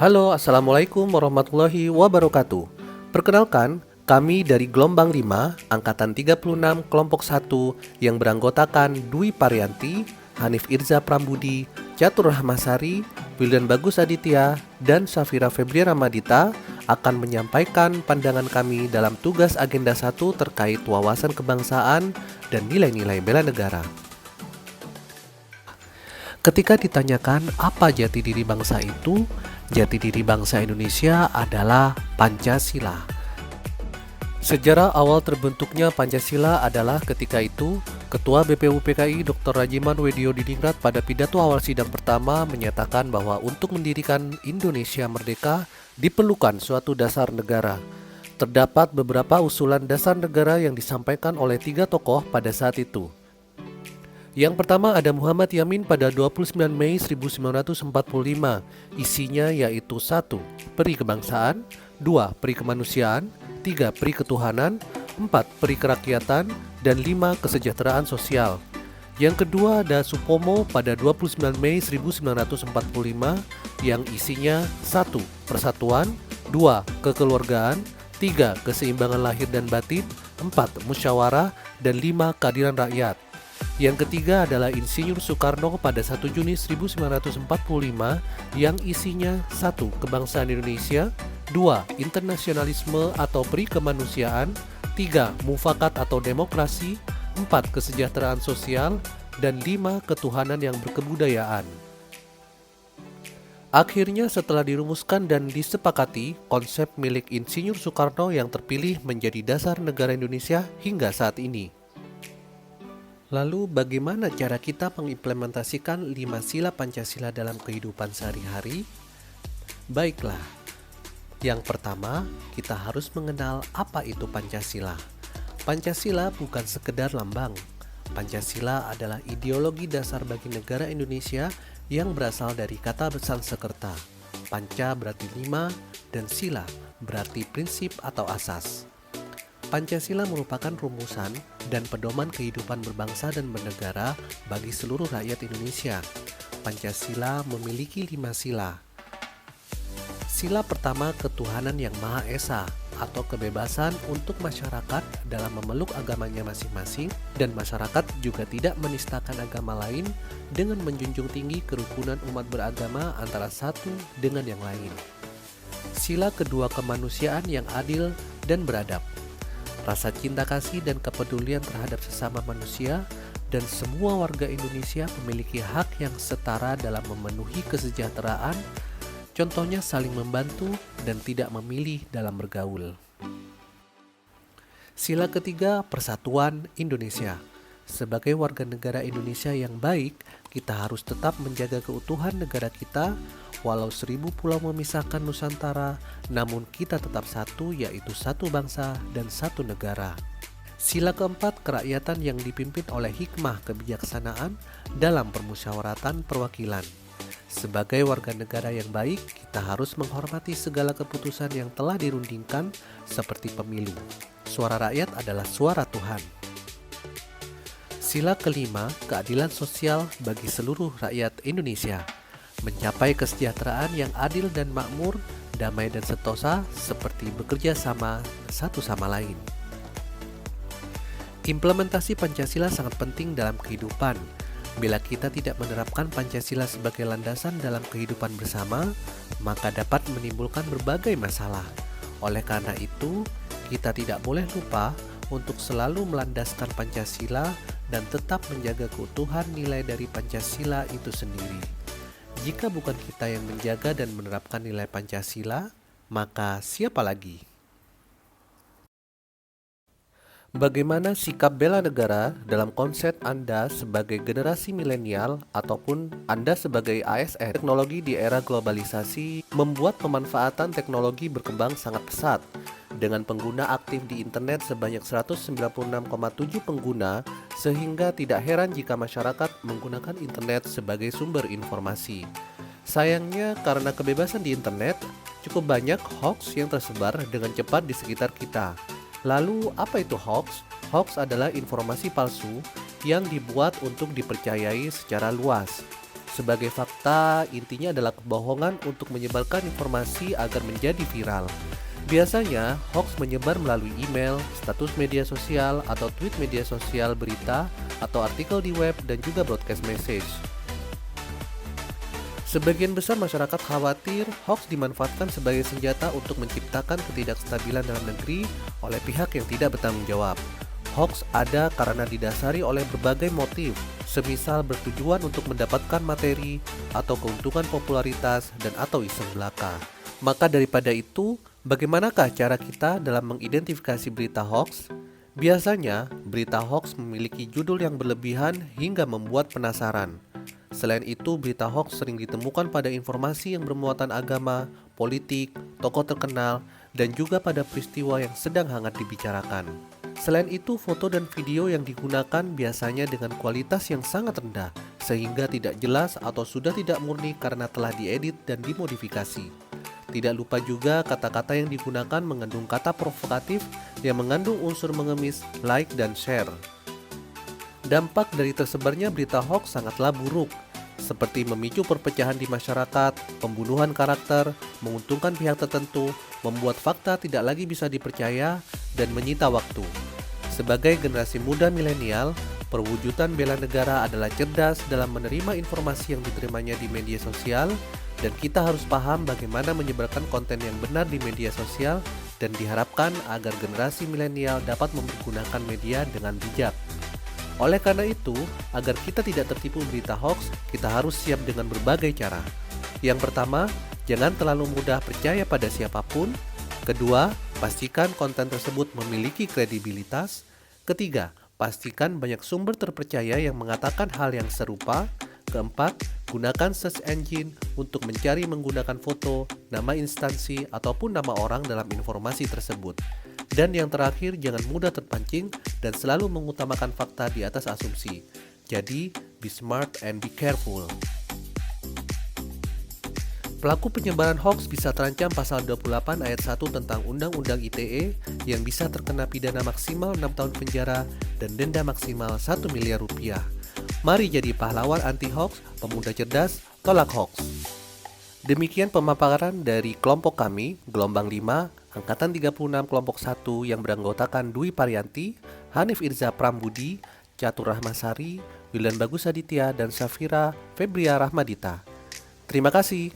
Halo, Assalamualaikum warahmatullahi wabarakatuh. Perkenalkan, kami dari Gelombang 5, Angkatan 36, Kelompok 1 yang beranggotakan Dwi Parianti, Hanif Irza Prambudi, Catur Rahmasari, Wildan Bagus Aditya, dan Safira Febriana Ramadita akan menyampaikan pandangan kami dalam tugas agenda 1 terkait wawasan kebangsaan dan nilai-nilai bela negara. Ketika ditanyakan apa jati diri bangsa itu, jati diri bangsa Indonesia adalah Pancasila. Sejarah awal terbentuknya Pancasila adalah ketika itu, Ketua BPUPKI Dr. Rajiman Wedio Diningrat pada pidato awal sidang pertama menyatakan bahwa untuk mendirikan Indonesia merdeka diperlukan suatu dasar negara. Terdapat beberapa usulan dasar negara yang disampaikan oleh 3 tokoh pada saat itu. Yang pertama ada Muhammad Yamin pada 29 Mei 1945. Isinya yaitu 1. Peri kebangsaan, 2. Peri kemanusiaan, 3. Peri ketuhanan, 4. Peri kerakyatan, dan 5. Kesejahteraan sosial. Yang kedua ada Supomo pada 29 Mei 1945 yang isinya 1. Persatuan, 2. Kekeluargaan, 3. Keseimbangan lahir dan batin, 4. Musyawarah, dan 5. Keadilan rakyat. Yang ketiga adalah Insinyur Soekarno pada 1 Juni 1945 yang isinya 1. Kebangsaan Indonesia, 2. Internasionalisme atau peri kemanusiaan, 3. Mufakat atau demokrasi, 4. Kesejahteraan sosial, dan 5. Ketuhanan yang berkebudayaan. Akhirnya setelah dirumuskan dan disepakati, konsep milik Insinyur Soekarno yang terpilih menjadi dasar negara Indonesia hingga saat ini. Lalu bagaimana cara kita mengimplementasikan 5 sila Pancasila dalam kehidupan sehari-hari? Baiklah, yang pertama kita harus mengenal apa itu Pancasila. Pancasila bukan sekedar lambang. Pancasila adalah ideologi dasar bagi negara Indonesia yang berasal dari kata Sanskerta. Panca berarti 5 dan sila berarti prinsip atau asas. Pancasila merupakan rumusan dan pedoman kehidupan berbangsa dan bernegara bagi seluruh rakyat Indonesia. Pancasila memiliki 5 sila. Sila pertama ketuhanan yang Maha Esa atau kebebasan untuk masyarakat dalam memeluk agamanya masing-masing dan masyarakat juga tidak menistakan agama lain dengan menjunjung tinggi kerukunan umat beragama antara satu dengan yang lain. Sila kedua kemanusiaan yang adil dan beradab. Rasa cinta kasih dan kepedulian terhadap sesama manusia dan semua warga Indonesia memiliki hak yang setara dalam memenuhi kesejahteraan, contohnya saling membantu dan tidak memilih dalam bergaul. Sila ketiga, persatuan Indonesia. Sebagai warga negara Indonesia yang baik, kita harus tetap menjaga keutuhan negara kita. Walau 1000 pulau memisahkan Nusantara, namun kita tetap satu, yaitu satu bangsa dan satu negara. Sila keempat, kerakyatan yang dipimpin oleh hikmah kebijaksanaan dalam permusyawaratan perwakilan. Sebagai warga negara yang baik, kita harus menghormati segala keputusan yang telah dirundingkan seperti pemilu. Suara rakyat adalah suara Tuhan. Sila kelima, keadilan sosial bagi seluruh rakyat Indonesia. Mencapai kesejahteraan yang adil dan makmur, damai dan sentosa seperti bekerja sama satu sama lain. Implementasi Pancasila sangat penting dalam kehidupan. Bila kita tidak menerapkan Pancasila sebagai landasan dalam kehidupan bersama, maka dapat menimbulkan berbagai masalah. Oleh karena itu, kita tidak boleh lupa untuk selalu melandaskan Pancasila dan tetap menjaga keutuhan nilai dari Pancasila itu sendiri. Jika bukan kita yang menjaga dan menerapkan nilai Pancasila, maka siapa lagi? Bagaimana sikap bela negara dalam konsep Anda sebagai generasi milenial ataupun Anda sebagai ASN? Teknologi di era globalisasi membuat pemanfaatan teknologi berkembang sangat pesat. Dengan pengguna aktif di internet sebanyak 196,7 pengguna, sehingga tidak heran jika masyarakat menggunakan internet sebagai sumber informasi. Sayangnya karena kebebasan di internet, cukup banyak hoax yang tersebar dengan cepat di sekitar kita. Lalu apa itu hoax? Hoax adalah informasi palsu yang dibuat untuk dipercayai secara luas. Sebagai fakta, intinya adalah kebohongan untuk menyebarkan informasi agar menjadi viral. Biasanya, hoax menyebar melalui email, status media sosial, atau tweet media sosial berita, atau artikel di web, dan juga broadcast message. Sebagian besar masyarakat khawatir hoax dimanfaatkan sebagai senjata untuk menciptakan ketidakstabilan dalam negeri oleh pihak yang tidak bertanggung jawab. Hoax ada karena didasari oleh berbagai motif, semisal bertujuan untuk mendapatkan materi atau keuntungan popularitas dan atau iseng belaka. Maka daripada itu, bagaimanakah cara kita dalam mengidentifikasi berita hoax? Biasanya, berita hoax memiliki judul yang berlebihan hingga membuat penasaran. Selain itu, berita hoax sering ditemukan pada informasi yang bermuatan agama, politik, tokoh terkenal, dan juga pada peristiwa yang sedang hangat dibicarakan. Selain itu, foto dan video yang digunakan biasanya dengan kualitas yang sangat rendah, sehingga tidak jelas atau sudah tidak murni karena telah diedit dan dimodifikasi. Tidak lupa juga kata-kata yang digunakan mengandung kata provokatif yang mengandung unsur mengemis, like, dan share. Dampak dari tersebarnya berita hoax sangatlah buruk, seperti memicu perpecahan di masyarakat, pembunuhan karakter, menguntungkan pihak tertentu, membuat fakta tidak lagi bisa dipercaya, dan menyita waktu. Sebagai generasi muda milenial, perwujudan bela negara adalah cerdas dalam menerima informasi yang diterimanya di media sosial, dan kita harus paham bagaimana menyebarkan konten yang benar di media sosial, dan diharapkan agar generasi milenial dapat mempergunakan media dengan bijak. Oleh karena itu, agar kita tidak tertipu berita hoax, kita harus siap dengan berbagai cara. Yang pertama, jangan terlalu mudah percaya pada siapapun. Kedua, pastikan konten tersebut memiliki kredibilitas. Ketiga, pastikan banyak sumber terpercaya yang mengatakan hal yang serupa. Keempat, gunakan search engine untuk mencari menggunakan foto, nama instansi, ataupun nama orang dalam informasi tersebut. Dan yang terakhir, jangan mudah terpancing dan selalu mengutamakan fakta di atas asumsi. Jadi, be smart and be careful. Pelaku penyebaran hoax bisa terancam pasal 28 ayat 1 tentang Undang-Undang ITE yang bisa terkena pidana maksimal 6 tahun penjara dan denda maksimal 1 miliar rupiah. Mari jadi pahlawan anti-hoax, pemuda cerdas, tolak hoax. Demikian pemaparan dari kelompok kami, Gelombang 5, Angkatan 36 Kelompok 1 yang beranggotakan Dwi Parianti, Hanif Irza Prambudi, Catur Rahmasari, Wildan Bagus Aditya, dan Safira Febria Rahmadita. Terima kasih.